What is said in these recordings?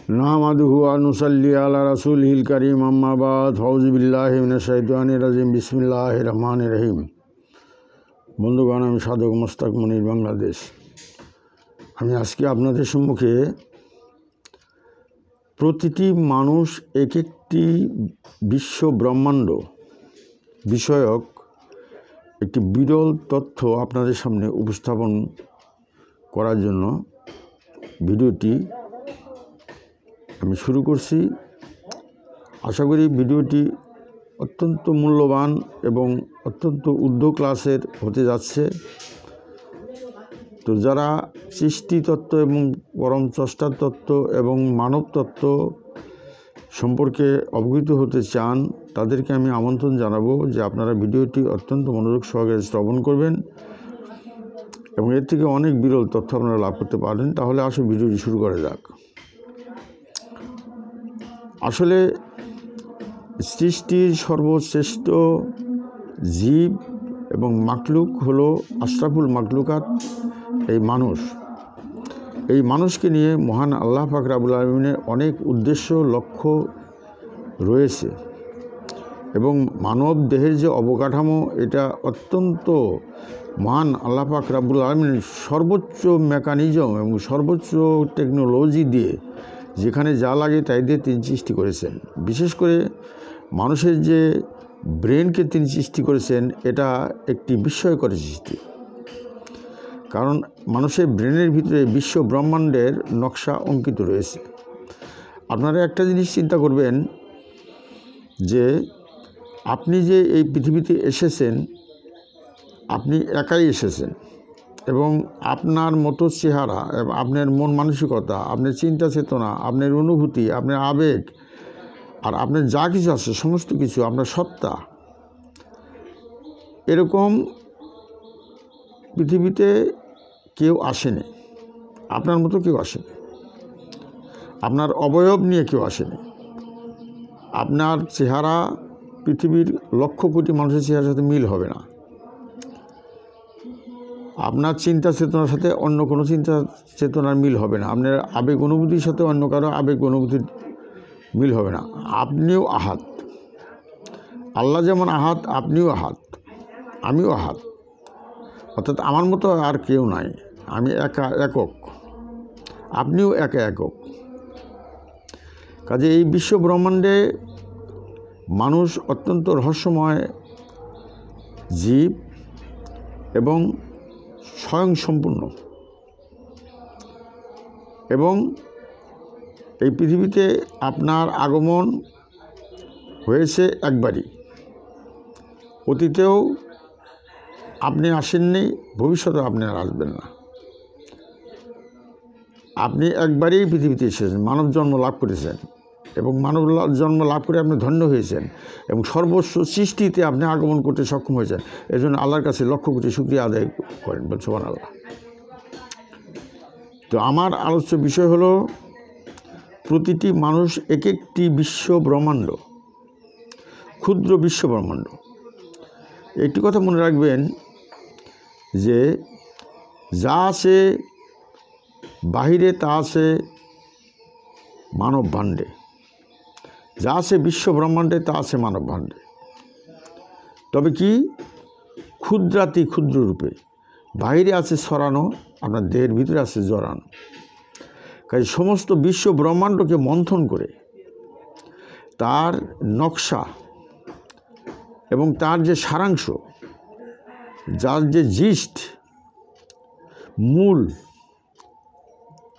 नाहमदुहु व नुसल्ली अला रसूलिहिल करीम अम्मा बाद औज़ु बिल्लाहि मिनाश शाइतानिर राजीम बिस्मिल्लाहिर रहमानिर रहीम। বন্ধুগণ, আমি সাধক মোস্তাক মনির, বাংলাদেশ। আমি আজকে আপনাদের সম্মুখে প্রতিটি মানুষ এক একটি বিশ্ব ব্রহ্মাণ্ড বিষয়ক একটি বিরল তথ্য আপনাদের সামনে উপস্থাপন করার জন্য ভিডিওটি আমি শুরু করছি। আশা করি ভিডিওটি অত্যন্ত মূল্যবান এবং অত্যন্ত ঊর্ধ্ব ক্লাসের হতে যাচ্ছে। তো যারা সৃষ্টি তত্ত্ব এবং পরম স্রষ্টার তত্ত্ব এবং মানব তত্ত্ব সম্পর্কে অবগত হতে চান, তাদেরকে আমি আমন্ত্রণ জানাবো যে আপনারা ভিডিওটি অত্যন্ত মনোযোগ সহকারে শ্রবণ করবেন এবং এর থেকে অনেক বিরল তথ্য আপনারা লাভ করতে পারেন। তাহলে আসলে ভিডিওটি শুরু করা যাক। আসলে সৃষ্টির সর্বশ্রেষ্ঠ জীব এবং মাকলুক হলো আশরাফুল মাকলুকাত, এই মানুষ। এই মানুষকে নিয়ে মহান আল্লাহ পাক রব্বুল আলামিনের অনেক উদ্দেশ্য লক্ষ্য রয়েছে এবং মানব দেহের যে অবকাঠামো, এটা অত্যন্ত মহান আল্লাহ পাক রব্বুল আলামিনের সর্বোচ্চ মেকানিজম এবং সর্বোচ্চ টেকনোলজি দিয়ে যেখানে যা লাগে তাই দিয়ে তিনি সৃষ্টি করেছেন। বিশেষ করে মানুষের যে ব্রেনকে তিনি সৃষ্টি করেছেন, এটা একটি বিস্ময়কর সৃষ্টি। কারণ মানুষের ব্রেনের ভিতরে বিশ্ব ব্রহ্মাণ্ডের নকশা অঙ্কিত রয়েছে। আপনারা একটা জিনিস চিন্তা করবেন যে আপনি যে এই পৃথিবীতে এসেছেন, আপনি একাই এসেছেন এবং আপনার মতো চেহারা, আপনার মন মানসিকতা, আপনার চিন্তা চেতনা, আপনার অনুভূতি, আপনার আবেগ আর আপনার যা কিছু আছে সমস্ত কিছু আপনার সত্তা, এরকম পৃথিবীতে কেউ আসেনি। আপনার মতো কেউ আসেনি। আপনার অবয়ব নিয়ে কেউ আসেনি। আপনার চেহারা পৃথিবীর লক্ষ কোটি মানুষের চেহারার সাথে মিল হবে না। আপনার চিন্তা চেতনার সাথে অন্য কোনো চিন্তা চেতনার মিল হবে না। আপনার আবেগ অনুভূতির সাথে অন্য কারো আবেগ অনুভূতির মিল হবে না। আপনিও আহাত। আল্লাহ যেমন আহাত, আপনিও আহাত, আমিও আহাত। অর্থাৎ আমার মতো আর কেউ নাই। আমি একক, আপনিও একক। কাজে এই বিশ্ব ব্রহ্মাণ্ডে মানুষ অত্যন্ত রহস্যময় জীব এবং স্বয়ংসম্পূর্ণ। এবং এই পৃথিবীতে আপনার আগমন হয়েছে একবারই। অতীতেও আপনি আসেননি, ভবিষ্যতেও আপনি আর আসবেন না। আপনি একবারই পৃথিবীতে এসেছেন, মানব জন্ম লাভ করেছেন এবং মানব জন্ম লাভ করে আপনি ধন্য হয়েছেন এবং সর্বস্ব সৃষ্টিতে আপনি আগমন করতে সক্ষম হয়েছেন। এই জন্য আল্লাহর কাছে লক্ষ কোটি শুকরিয়া আদায় করেন, সুবহানাল্লাহ। তো আমার আলোচ্য বিষয় হলো প্রতিটি মানুষ এক একটি বিশ্ব ব্রহ্মাণ্ড, ক্ষুদ্র বিশ্ব ব্রহ্মাণ্ড। একটি কথা মনে রাখবেন যে যা আছে বাহিরে তা আছে মানব ভাণ্ডে, যা আছে বিশ্ব ব্রহ্মাণ্ডে তা আছে মানব ভাণ্ডে। তবে কি ক্ষুদ্রাতি ক্ষুদ্র রূপে বাহিরে আছে ছড়ানো, আপনার দেহের ভিতরে আছে জড়ানো। কাজে সমস্ত বিশ্ব ব্রহ্মাণ্ডকে মন্থন করে তার নকশা এবং তার যে সারাংশ, যার যে জিস্ট, মূল,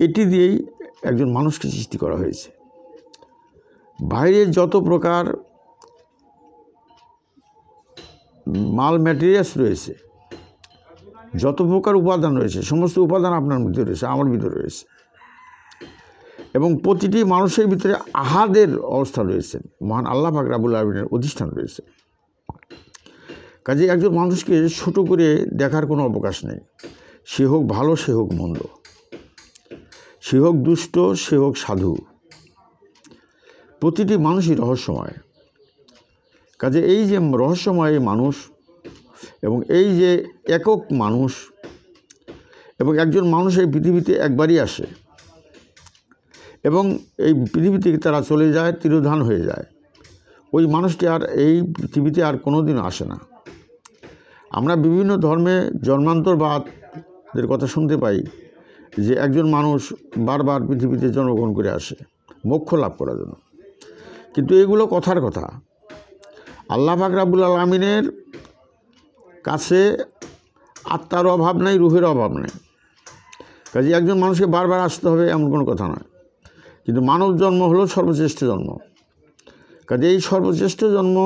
এটি দিয়েই একজন মানুষকে সৃষ্টি করা হয়েছে। বাইরে যত প্রকার মাল ম্যাটেরিয়ালস রয়েছে, যত প্রকার উপাদান রয়েছে, সমস্ত উপাদান আপনার মধ্যে রয়েছে, আমার ভিতরে রয়েছে এবং প্রতিটি মানুষের ভিতরে আহাদের অবস্থা রয়েছে। মহান আল্লাহ পাক রব্বুল আলামিনের অধিষ্ঠান রয়েছে। কাজে একজন মানুষকে ছোট করে দেখার কোনো অবকাশ নেই। সে হোক ভালো, সে হোক মন্দ, সে হোক দুষ্ট, সে হোক সাধু, প্রতিটি মানুষই রহস্যময়। কাজে এই যে রহস্যময় মানুষ এবং এই যে একক মানুষ এবং একজন মানুষ এই পৃথিবীতে একবারই আসে এবং এই পৃথিবী থেকে তারা চলে যায়, তিরোধান হয়ে যায়। ওই মানুষটি আর এই পৃথিবীতে আর কোনো দিন আসে না। আমরা বিভিন্ন ধর্মে জন্মান্তরবাদের কথা শুনতে পাই যে একজন মানুষ বারবার পৃথিবীতে জন্মগ্রহণ করে আসে মোক্ষ লাভ করার জন্য, কিন্তু এগুলো কথার কথা। আল্লাহ পাক রব্বুল আলামিনের কাছে আত্মার অভাব নাই, রুহের অভাব নেই। কাজে একজন মানুষকে বারবার আসতে হবে এমন কোনো কথা নয়, কিন্তু মানব জন্ম হলো সর্বশ্রেষ্ঠ জন্ম। কাজে এই সর্বশ্রেষ্ঠ জন্ম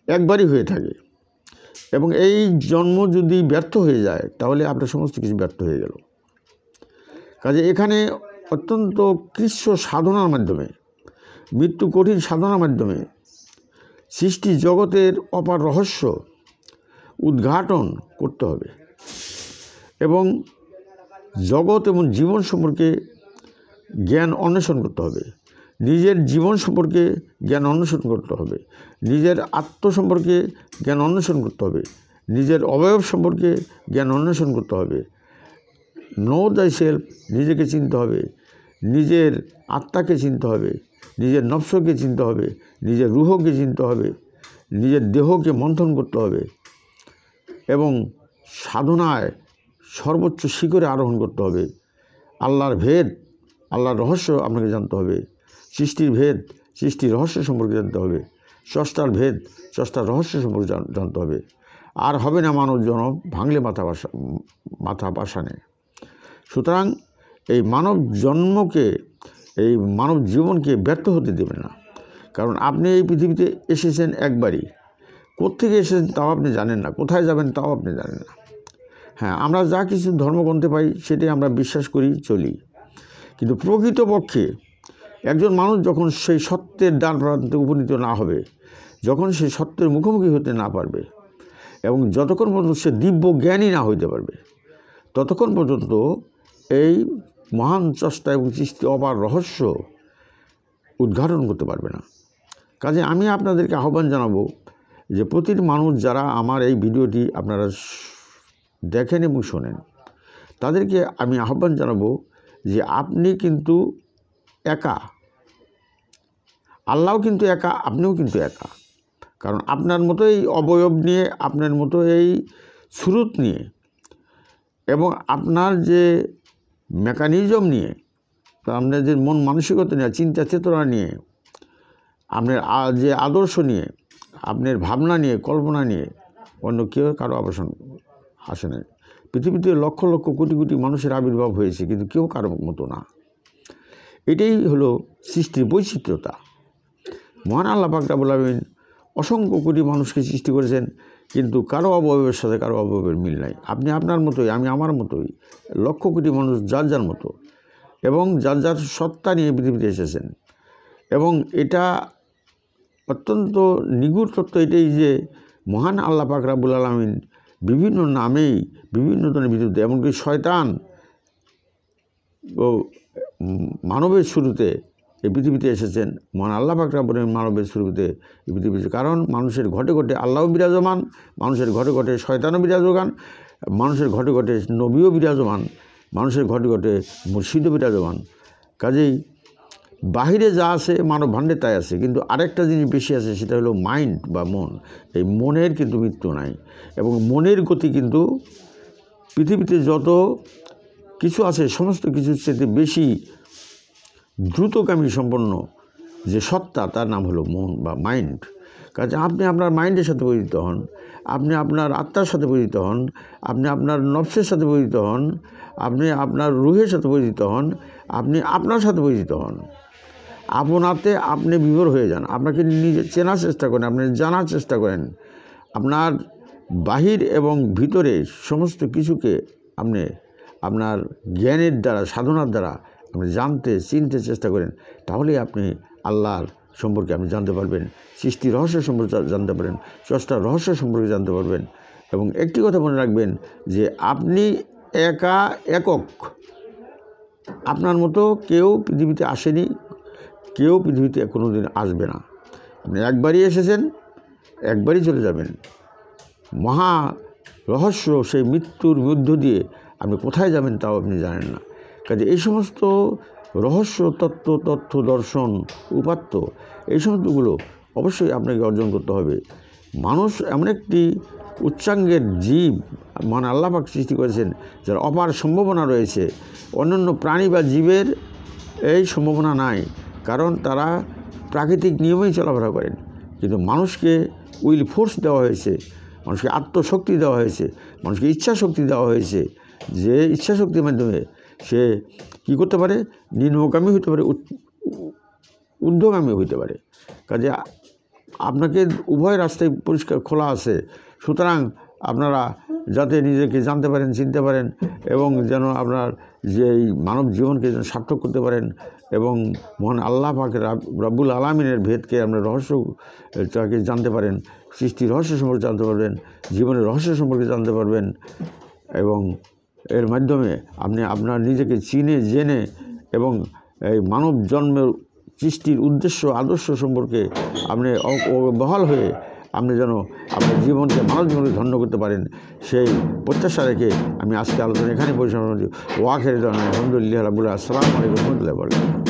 একবারই হয়ে থাকে, এবং এই জন্ম যদি ব্যর্থ হয়ে যায় তাহলে আপনার সমস্ত কিছু ব্যর্থ হয়ে গেল। কাজে এখানে অত্যন্ত কৃচ্ছ সাধনার মাধ্যমে, মৃত্যু কঠিন সাধনার মাধ্যমে সৃষ্টি জগতের অপার রহস্য উদ্ঘাটন করতে হবে, এবং জগৎ এবং জীবন সম্পর্কে জ্ঞান অন্বেষণ করতে হবে, নিজের জীবন সম্পর্কে জ্ঞান অন্বেষণ করতে হবে, নিজের আত্ম সম্পর্কে জ্ঞান অন্বেষণ করতে হবে, নিজের অবয়ব সম্পর্কে জ্ঞান অন্বেষণ করতে হবে। নো দাই সেলফ, নিজেকে চিনতে হবে, নিজের আত্মাকে চিনতে হবে, নিজের নফসকে চিনতে হবে, নিজের রুহকে চিনতে হবে, নিজের দেহকে মন্থন করতে হবে, এবং সাধনায় সর্বোচ্চ শিখরে আরোহণ করতে হবে। আল্লাহর ভেদ, আল্লাহর রহস্য আপনাকে জানতে হবে, সৃষ্টির ভেদ, সৃষ্টির রহস্য সম্পর্কে জানতে হবে, স্রষ্টার ভেদ, স্রষ্টার রহস্য সম্পর্কে জানতে হবে। আর হবে না মানব জনম ভাঙলে মাথা পাশানে। সুতরাং এই মানব জন্মকে, এই মানব জীবনকে ব্যর্থ হতে দেবেন না, কারণ আপনি এই পৃথিবীতে এসেছেন একবারই। কোত্থেকে এসেছেন তাও আপনি জানেন না, কোথায় যাবেন তাও আপনি জানেন না। হ্যাঁ, আমরা যা কিছু ধর্মগ্রন্থে পাই সেটাই আমরা বিশ্বাস করি, চলি, কিন্তু প্রকৃতপক্ষে একজন মানুষ যখন সেই সত্যের দ্বার প্রান্তে উপনীত না হবে, যখন সে সত্যের মুখোমুখি হতে না পারবে, এবং যতক্ষণ পর্যন্ত সে দিব্য জ্ঞানী না হইতে পারবে, ততক্ষণ পর্যন্ত এই মহান চষ্টা এবং সৃষ্টি অপার রহস্য উদ্ঘাটন করতে পারবে না। কাজে আমি আপনাদেরকে আহ্বান জানাবো যে প্রতিটি মানুষ যারা আমার এই ভিডিওটি আপনারা দেখেন এবং শোনেন, তাদেরকে আমি আহ্বান জানাবো যে আপনি কিন্তু একা, আল্লাহও কিন্তু একা, আপনিও কিন্তু একা। কারণ আপনার মতো এই অবয়ব নিয়ে, আপনার মতো এই সুরত নিয়ে, এবং আপনার যে মেকানিজম নিয়ে, আপনার যে মন মানসিকতা নিয়ে, চিন্তা চেতনা নিয়ে, আপনার যে আদর্শ নিয়ে, আপনার ভাবনা নিয়ে, কল্পনা নিয়ে অন্য কেউ কারো আবাসন আসে না। পৃথিবীতে লক্ষ লক্ষ কোটি কোটি মানুষের আবির্ভাব হয়েছে, কিন্তু কেউ কারো মতো না। এটাই হলো সৃষ্টির বৈচিত্র্যতা। মহান আল্লাহ পাক রব্বুল আলামিন অসংখ্য কোটি মানুষকে সৃষ্টি করেছেন, কিন্তু কারো অবয়বের সাথে কারো অবয়বের মিল নাই। আপনি আপনার মতোই, আমি আমার মতোই, লক্ষ কোটি মানুষ যার যার মতো, এবং যার যার সত্তা নিয়ে পৃথিবীতে এসেছেন। এবং এটা অত্যন্ত নিগুড় তত্ত্ব এটাই যে মহান আল্লাহ পাক রব্বুল আলামিন বিভিন্ন নামেই বিভিন্ন ধরনের বিরুদ্ধে, এমনকি শয়তান ও মানবের শুরুতে এই পৃথিবীতে এসেছেন। মহান আল্লাহ পাক রব্বুল আলামিন মানবের শুরুতে এই পৃথিবীতে, কারণ মানুষের ঘটে ঘটে আল্লাহও বিরাজমান, মানুষের ঘটে ঘটে শয়তানও বিরাজমান, মানুষের ঘটে ঘটে নবীও বিরাজমান, মানুষের ঘটে ঘটে মুর্শিদও বিরাজমান। কাজেই বাহিরে যা আছে মানব ভাণ্ডে তাই আছে, কিন্তু আরেকটা জিনিস বেশি আছে, সেটা হলো মাইন্ড বা মন। এই মনের কিন্তু মৃত্যু নাই, এবং মনের গতি কিন্তু পৃথিবীতে যত কিছু আছে সমস্ত কিছুর সাথে বেশি দ্রুতগামী সম্পন্ন যে সত্তা, তার নাম হলো মন বা মাইন্ড। কাজে আপনি আপনার মাইন্ডের সাথে পরিচিত হন, আপনি আপনার আত্মার সাথে পরিচিত হন, আপনি আপনার নফসের সাথে পরিচিত হন, আপনি আপনার রুহের সাথে পরিচিত হন, আপনি আপনার সাথে পরিচিত হন। আপনাতে আপনি বিভোর হয়ে যান, আপনাকে নিজে চেনার চেষ্টা করেন, আপনি জানার চেষ্টা করেন, আপনার বাহির এবং ভিতরে সমস্ত কিছুকে আপনি আপনার জ্ঞানের দ্বারা, সাধনার দ্বারা আপনি জানতে চিনতে চেষ্টা করেন। তাহলেই আপনি আল্লাহর সম্পর্কে আপনি জানতে পারবেন, সৃষ্টির রহস্য সম্পর্কে জানতে পারেন, স্রষ্টার রহস্য সম্পর্কে জানতে পারবেন। এবং একটি কথা মনে রাখবেন যে আপনি একক, আপনার মতো কেউ পৃথিবীতে আসেনি, কেউ পৃথিবীতে কোনো দিন আসবে না। আপনি একবারই এসেছেন, একবারই চলে যাবেন। মহা রহস্য সেই মৃত্যুর মধ্য দিয়ে আপনি কোথায় যাবেন তাও আপনি জানেন না। কাজে এই সমস্ত রহস্য, তথ্য দর্শন, উপাত্ত, এই সমস্তগুলো অবশ্যই আপনাকে অর্জন করতে হবে। মানুষ এমন একটি উচ্চাঙ্গের জীব, মানে আল্লাহ পাক সৃষ্টি করেছেন, যার অপার সম্ভাবনা রয়েছে। অন্যান্য প্রাণী বা জীবের এই সম্ভাবনা নাই, কারণ তারা প্রাকৃতিক নিয়মেই চলাফেরা করেন। কিন্তু মানুষকে উইল ফোর্স দেওয়া হয়েছে, মানুষকে আত্মশক্তি দেওয়া হয়েছে, মানুষকে ইচ্ছা শক্তি দেওয়া হয়েছে, যে ইচ্ছা শক্তির মাধ্যমে সে কী করতে পারে, নিম্নগামী হইতে পারে, ঊর্ধ্বগামী হইতে পারে। কাজে আপনাকে উভয় রাস্তায় পরিষ্কার খোলা আছে। সুতরাং আপনারা যাতে নিজেকে জানতে পারেন, চিনতে পারেন, এবং যেন আপনার যে এই মানব জীবনকে যেন সার্থক করতে পারেন, এবং মহান আল্লাহ পাকের রব্বুল আলামিনের ভেদকে আপনার রহস্যটাকে জানতে পারেন, সৃষ্টির রহস্য সম্পর্কে জানতে পারবেন, জীবনের রহস্য সম্পর্কে জানতে পারবেন, এবং এর মাধ্যমে আপনি আপনার নিজেকে চিনে জেনে এবং এই মানব জন্মের সৃষ্টির উদ্দেশ্য আদর্শ সম্পর্কে আপনি বহাল হয়ে আপনি যেন আপনার জীবনকে, মানব জীবনকে ধন্য করতে পারেন, সেই প্রত্যাশা রেখে আমি আজকে আলোচনা এখানে পরিচালনা করছি। ওয়াখের আলহামদুলিল্লাহ রাব্বুল আলামিন। আসসালামু আলাইকুম ওয়া রাহমাতুল্লাহি ওয়া বারাকাতুহু।